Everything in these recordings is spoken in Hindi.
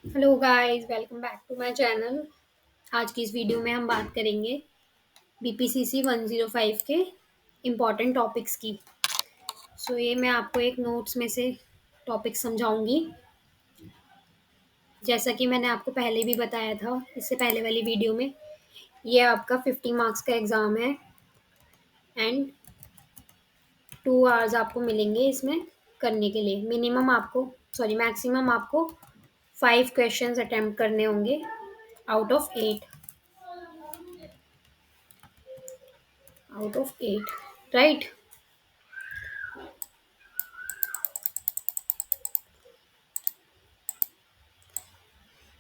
Hello guys, welcome back to my channel. आज की इस वीडियो में हम बात करेंगे बीपीसीसी 105 के इम्पॉर्टेंट टॉपिक्स की। ये मैं आपको एक नोट्स में से टॉपिक समझाऊंगी। जैसा कि मैंने आपको पहले भी बताया था इससे पहले वाली वीडियो में, ये आपका 50 मार्क्स का एग्ज़ाम है एंड 2 आवर्स आपको मिलेंगे इसमें करने के लिए। मैक्सिमम आपको 5 क्वेश्चंस अटेम्प्ट करने होंगे आउट ऑफ 8 राइट।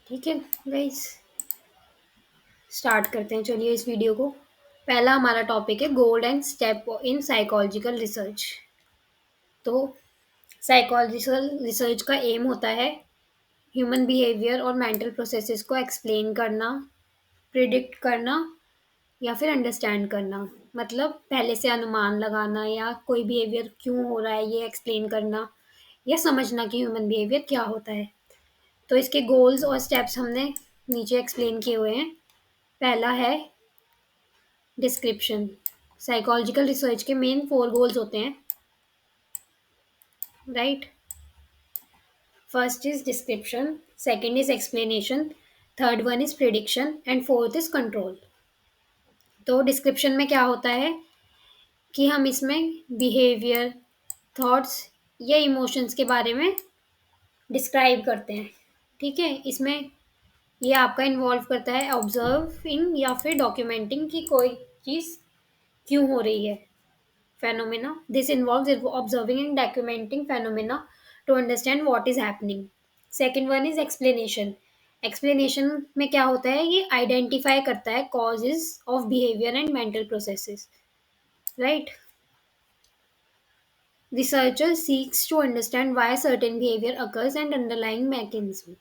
ठीक है गाइस, स्टार्ट करते हैं। चलिए इस वीडियो को। पहला हमारा टॉपिक है gold and step in psychological research. तो साइकोलॉजिकल रिसर्च का एम होता है ह्यूमन बिहेवियर और मेंटल प्रोसेसेस को एक्सप्लेन करना, प्रिडिक्ट करना या फिर अंडरस्टैंड करना। मतलब पहले से अनुमान लगाना या कोई बिहेवियर क्यों हो रहा है ये एक्सप्लेन करना, या समझना कि ह्यूमन बिहेवियर क्या होता है। तो इसके गोल्स और स्टेप्स हमने नीचे एक्सप्लेन किए हुए हैं। पहला है डिस्क्रिप्शन। साइकोलॉजिकल रिसर्च के मेन 4 गोल्स होते हैं, right. First is description, second is explanation, third one is prediction and fourth is control. तो डिस्क्रिप्शन में क्या होता है कि हम इसमें बिहेवियर, थॉट्स या इमोशंस के बारे में डिस्क्राइब करते हैं। ठीक है, इसमें ये आपका इन्वॉल्व करता है ऑब्जर्विंग या फिर डॉक्यूमेंटिंग कि कोई चीज़ क्यों हो रही है। Phenomena. This involves observing and documenting phenomena to understand what is happening. Second one is explanation. Explanation में क्या होता है, ये आइडेंटिफाई करता है causes of behavior and mental processes, right? Researcher seeks to understand why certain behavior occurs and underlying mechanism.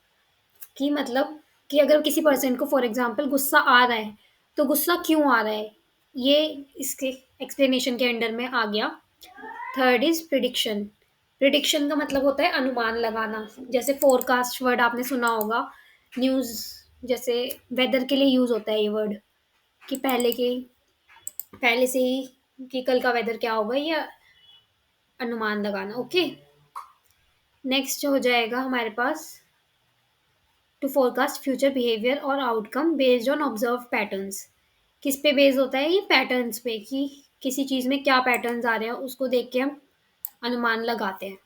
कि मतलब कि अगर किसी पर्सन को फॉर एग्जांपल गुस्सा आ रहा है तो गुस्सा क्यों आ रहा है, ये इसके एक्सप्लेनेशन के अंडर में आ गया। Third is prediction. प्रिडिक्शन का मतलब होता है अनुमान लगाना। जैसे फोरकास्ट वर्ड आपने सुना होगा न्यूज़, जैसे वेदर के लिए यूज़ होता है ये वर्ड, कि पहले से ही कि कल का वेदर क्या होगा, या अनुमान लगाना। ओके, नेक्स्ट हो जाएगा हमारे पास टू फोरकास्ट फ्यूचर बिहेवियर और outcome based on observe patterns. किस पे बेस्ड होता है ये, पैटर्न्स पे, कि किसी चीज़ में क्या पैटर्न्स आ रहे हैं उसको देख के हम अनुमान लगाते हैं।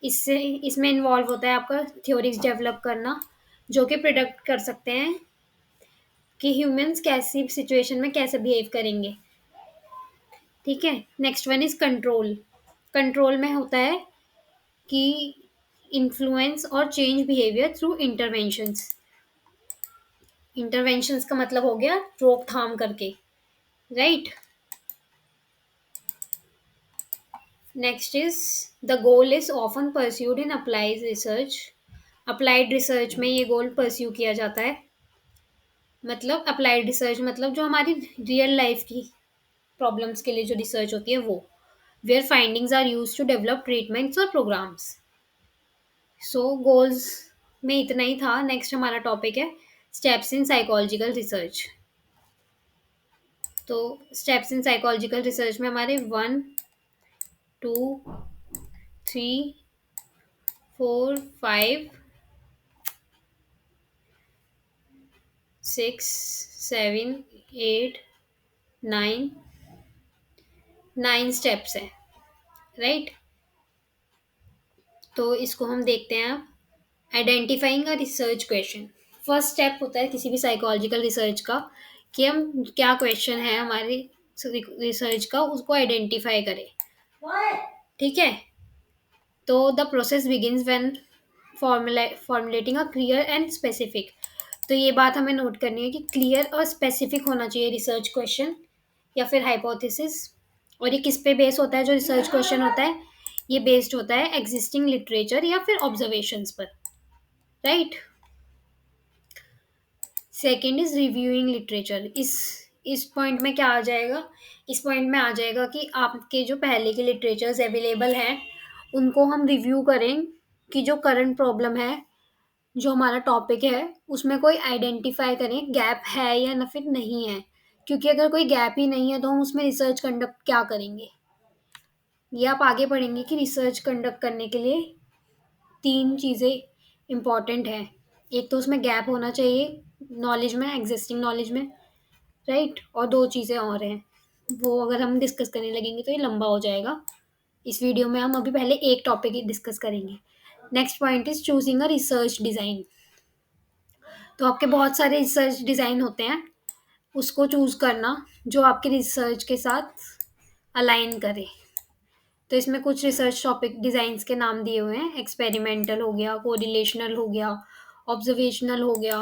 इससे इसमें इन्वॉल्व होता है आपका थ्योरीज डेवलप करना जो कि प्रिडिक्ट कर सकते हैं कि ह्यूमंस कैसी सिचुएशन में कैसे बिहेव करेंगे। ठीक है, next one is control. Control में होता है कि इन्फ्लुएंस और change behaviour through interventions. Interventions का मतलब हो गया रोकथाम करके, right. Next is the goal is often pursued in applied research. Applied research में ये गोल परस्यू किया जाता है। मतलब अप्लाइड रिसर्च मतलब जो हमारी रियल लाइफ की प्रॉब्लम्स के लिए जो रिसर्च होती है वो, where findings are used to develop treatments और प्रोग्राम्स। गोल्स में इतना ही था। नेक्स्ट हमारा टॉपिक है स्टेप्स इन साइकोलॉजिकल रिसर्च। तो स्टेप्स इन साइकोलॉजिकल रिसर्च में हमारे 1 2 3 4 5 6 7 8 9 स्टेप्स हैं, राइट। तो इसको हम देखते हैं अब। Identifying a research question. First step होता है किसी भी साइकोलॉजिकल रिसर्च का कि हम क्या क्वेश्चन है हमारी रिसर्च का उसको आइडेंटिफाई करें। ठीक है, तो the process begins when formulating a clear and specific. तो ये बात हमें नोट करनी है कि क्लियर और स्पेसिफिक होना चाहिए रिसर्च क्वेश्चन या फिर हाइपोथेसिस। और ये किस पे बेस होता है, जो रिसर्च क्वेश्चन होता है ये बेस्ड होता है एग्जिस्टिंग लिटरेचर या फिर ऑब्जर्वेशंस पर, right. Second is reviewing literature. इस पॉइंट में क्या आ जाएगा, इस पॉइंट में आ जाएगा कि आपके जो पहले के लिटरेचर्स अवेलेबल हैं उनको हम रिव्यू करें कि जो करंट प्रॉब्लम है जो हमारा टॉपिक है उसमें कोई आइडेंटिफाई करें गैप है या न फिर नहीं है, क्योंकि अगर कोई गैप ही नहीं है तो हम उसमें रिसर्च कंडक्ट क्या करेंगे। ये आप आगे पढ़ेंगे कि रिसर्च कंडक्ट करने के लिए तीन चीज़ें इम्पॉर्टेंट हैं। एक तो उसमें गैप होना चाहिए नॉलेज में, एग्जिस्टिंग नॉलेज में, राइट, और दो चीज़ें और हैं, वो अगर हम डिस्कस करने लगेंगे तो ये लंबा हो जाएगा। इस वीडियो में हम अभी पहले एक टॉपिक ही डिस्कस करेंगे। Next point is choosing a research design. तो आपके बहुत सारे रिसर्च डिज़ाइन होते हैं, उसको चूज़ करना जो आपके रिसर्च के साथ अलाइन करे। तो इसमें कुछ रिसर्च टॉपिक डिज़ाइंस के नाम दिए हुए हैं। एक्सपेरिमेंटल हो गया, कोरिलेशनल हो गया, ऑब्जर्वेशनल हो गया,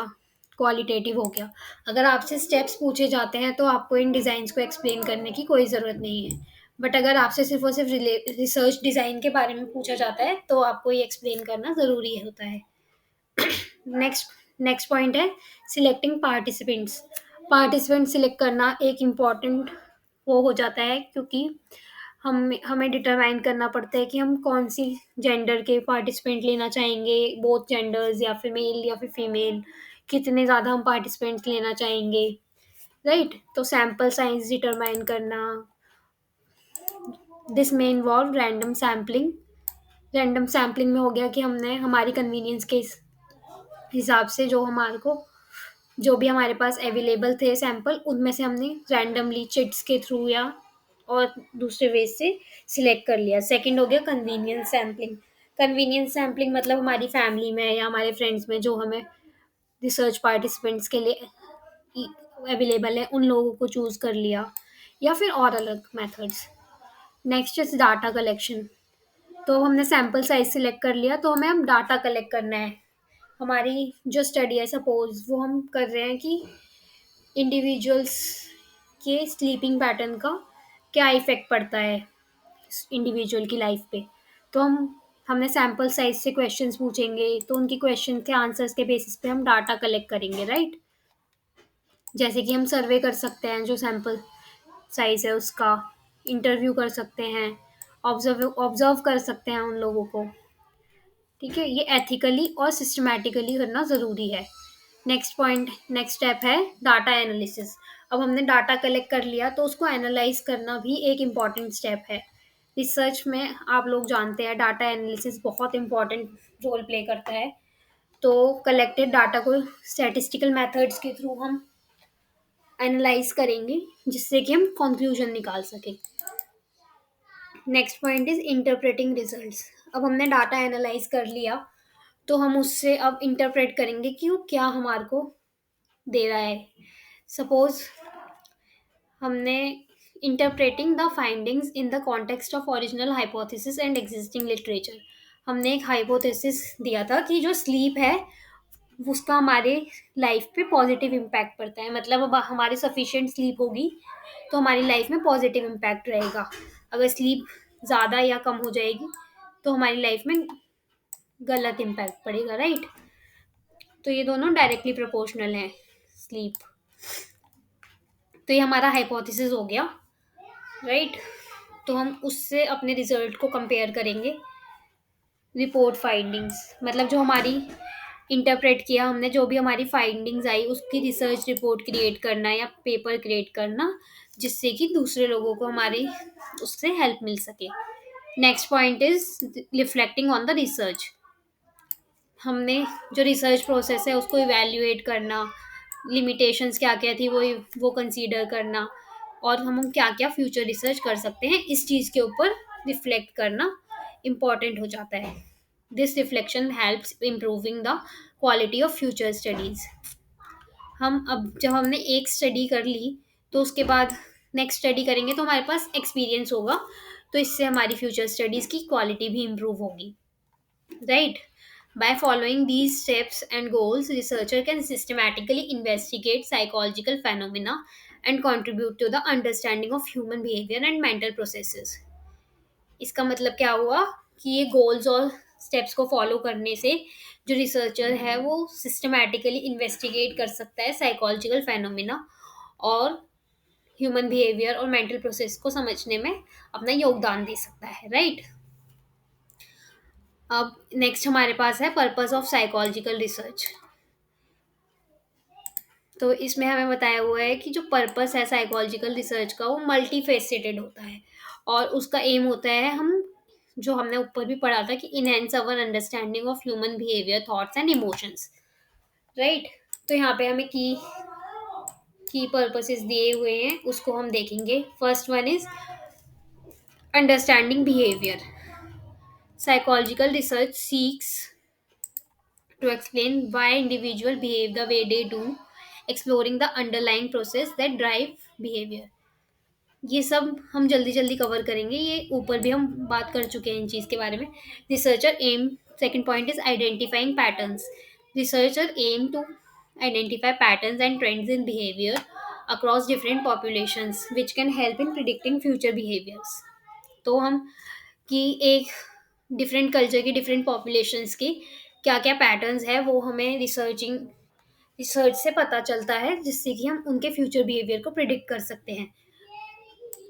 क्वालिटेटिव हो गया। अगर आपसे स्टेप्स पूछे जाते हैं तो आपको इन डिज़ाइंस को एक्सप्लेन करने की कोई ज़रूरत नहीं है। बट अगर आपसे सिर्फ और सिर्फ रिसर्च डिज़ाइन के बारे में पूछा जाता है तो आपको ये एक्सप्लेन करना ज़रूरी होता है। नेक्स्ट नेक्स्ट पॉइंट है सिलेक्टिंग पार्टिसिपेंट्स। पार्टिसिपेंट सिलेक्ट करना एक इम्पॉर्टेंट वो हो जाता है, क्योंकि हमें डिटरमाइन करना पड़ता है कि हम कौन सी जेंडर के पार्टिसिपेंट लेना चाहेंगे, बोथ जेंडर्स या फिर मेल या फिर फीमेल, कितने ज़्यादा हम पार्टिसिपेंट्स लेना चाहेंगे, राइट। तो सैम्पल साइज डिटरमाइन करना, दिस में involve random sampling. Random sampling में हो गया कि हमने हमारी कन्वीनियंस के हिसाब से जो भी हमारे पास अवेलेबल थे सैंपल, उनमें से हमने रैंडमली चिट्स के थ्रू या और दूसरे वेज से सिलेक्ट कर लिया। सेकंड हो गया कन्वीनियंस सैम्पलिंग। कन्वीनियंस सैम्पलिंग मतलब हमारी फैमिली में या हमारे फ्रेंड्स में जो हमें रिसर्च पार्टिसिपेंट्स के लिए अवेलेबल है उन लोगों को चूज़ कर लिया, या फिर और अलग methods. Next is data collection. तो हमने सैंपल साइज सिलेक्ट कर लिया तो हमें अब डाटा कलेक्ट करना है। हमारी जो स्टडी है सपोज वो हम कर रहे हैं कि इंडिविजुअल्स के स्लीपिंग पैटर्न का क्या इफ़ेक्ट पड़ता है इंडिविजुअल की लाइफ पे। तो हमने सैंपल साइज से क्वेश्चंस पूछेंगे, तो उनके क्वेश्चन के आंसर्स के बेसिस पे हम डाटा कलेक्ट करेंगे, राइट। जैसे कि हम सर्वे कर सकते हैं जो सैंपल साइज है उसका, इंटरव्यू कर सकते हैं, ऑब्जर्व ऑब्जर्व कर सकते हैं उन लोगों को। ठीक है, ये एथिकली और सिस्टमैटिकली करना ज़रूरी है। नेक्स्ट स्टेप है डाटा एनालिसिस। अब हमने डाटा कलेक्ट कर लिया तो उसको एनालाइज करना भी एक इम्पॉर्टेंट स्टेप है। रिसर्च में आप लोग जानते हैं डाटा एनालिसिस बहुत इम्पॉर्टेंट रोल प्ले करता है। तो कलेक्टेड डाटा को स्टैटिस्टिकल मेथड्स के थ्रू हम एनालाइज करेंगे जिससे कि हम कंक्लूजन निकाल सकें। Next point is interpreting results. अब हमने डाटा एनालाइज कर लिया तो हम उससे अब इंटरप्रेट करेंगे कि वो क्या हमारे को दे रहा है। सपोज हमने interpreting the findings in the context of original hypothesis and existing literature. हमने एक हाइपोथेसिस दिया था कि जो स्लीप है उसका हमारे लाइफ पे पॉजिटिव इम्पैक्ट पड़ता है, मतलब अब हमारी सफिशिएंट स्लीप होगी तो हमारी लाइफ में पॉजिटिव इम्पैक्ट रहेगा। अगर स्लीप ज़्यादा या कम हो जाएगी तो हमारी लाइफ में गलत इम्पैक्ट पड़ेगा, राइट। तो ये दोनों डायरेक्टली प्रोपोर्शनल हैं, स्लीप। तो ये हमारा हाइपोथेसिस हो गया, राइट। तो हम उससे अपने रिजल्ट को कंपेयर करेंगे। रिपोर्ट फाइंडिंग्स मतलब जो हमारी इंटरप्रेट किया हमने, जो भी हमारी फाइंडिंग्स आई उसकी रिसर्च रिपोर्ट क्रिएट करना या पेपर क्रिएट करना, जिससे कि दूसरे लोगों को हमारी उससे हेल्प मिल सके। Next point is reflecting on the research. हमने जो रिसर्च प्रोसेस है उसको इवैल्यूएट करना, लिमिटेशंस क्या-क्या थी वो कंसीडर करना, और हम क्या-क्या फ्यूचर रिसर्च कर सकते हैं इस चीज़ के ऊपर रिफ्लेक्ट करना इम्पॉर्टेंट हो जाता है। This reflection helps improving the quality of future studies. हम अब जब हमने एक स्टडी कर ली तो उसके बाद नेक्स्ट स्टडी करेंगे तो हमारे पास एक्सपीरियंस होगा, तो इससे हमारी फ्यूचर स्टडीज़ की क्वालिटी भी इम्प्रूव होगी, right. By following these steps and goals, researcher can systematically investigate psychological phenomena and contribute to the understanding of human behavior and mental processes. इसका मतलब क्या हुआ कि ये गोल्स और स्टेप्स को फॉलो करने से जो रिसर्चर है वो सिस्टमैटिकली इन्वेस्टिगेट कर सकता है साइकोलॉजिकल फेनोमेना और ह्यूमन बिहेवियर और मेंटल प्रोसेस को समझने में अपना योगदान दे सकता है, राइट। अब नेक्स्ट हमारे पास है पर्पस ऑफ साइकोलॉजिकल रिसर्च। तो इसमें हमें बताया हुआ है कि जो पर्पस है साइकोलॉजिकल रिसर्च का वो मल्टी फेसेटेड होता है, और उसका एम होता है, हम जो हमने ऊपर भी पढ़ा था, कि enhance our understanding of human behaviour, thoughts and emotions. Right. तो यहाँ पे हमें की पर्पसेस दिए हुए हैं, उसको हम देखेंगे। First one is understanding behaviour. Psychological research seeks to explain why individuals behave the way they do, exploring the underlying process that drive behavior. ये सब हम जल्दी जल्दी कवर करेंगे, ये ऊपर भी हम बात कर चुके हैं इन चीज़ के बारे में। Researcher aim second point is identifying patterns. Researcher aim to identify patterns and trends in behavior across different populations which can help in predicting future behaviors। तो हम कि एक डिफरेंट कल्चर की डिफरेंट पॉपुलेशंस की क्या क्या पैटर्न्स है वो हमें रिसर्च से पता चलता है, जिससे कि हम उनके फ्यूचर बिहेवियर को प्रिडिक्ट कर सकते हैं।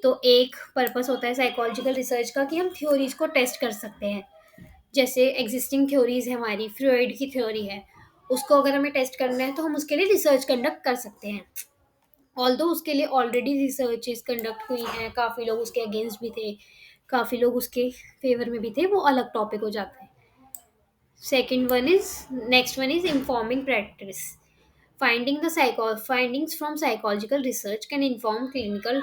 तो एक पर्पस होता है साइकोलॉजिकल रिसर्च का कि हम थ्योरीज को टेस्ट कर सकते हैं। जैसे एग्जिस्टिंग थ्योरीज है, हमारी फ्रॉइड की थ्योरी है, उसको अगर हमें टेस्ट करना है तो हम उसके लिए रिसर्च कंडक्ट कर सकते हैं। ऑल्दो उसके लिए ऑलरेडी रिसर्चेस कंडक्ट हुई हैं, काफ़ी लोग उसके अगेंस्ट भी थे, काफ़ी लोग उसके फेवर में भी थे, वो अलग टॉपिक हो जाता है। Second one is next one is informing practice. Findings from psychological research can inform clinical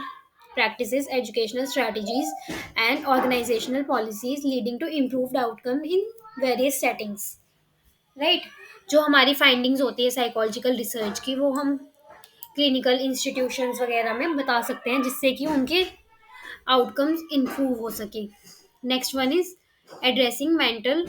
practices, educational strategies, and organizational policies, leading to improved outcome in various settings. Right? जो हमारी फाइंडिंग्स होती है साइकोलॉजिकल रिसर्च की, वो हम क्लिनिकल इंस्टीट्यूशंस वगैरह में बता सकते हैं, जिससे कि उनके आउटकम्स इम्प्रूव हो सके। Next one is addressing mental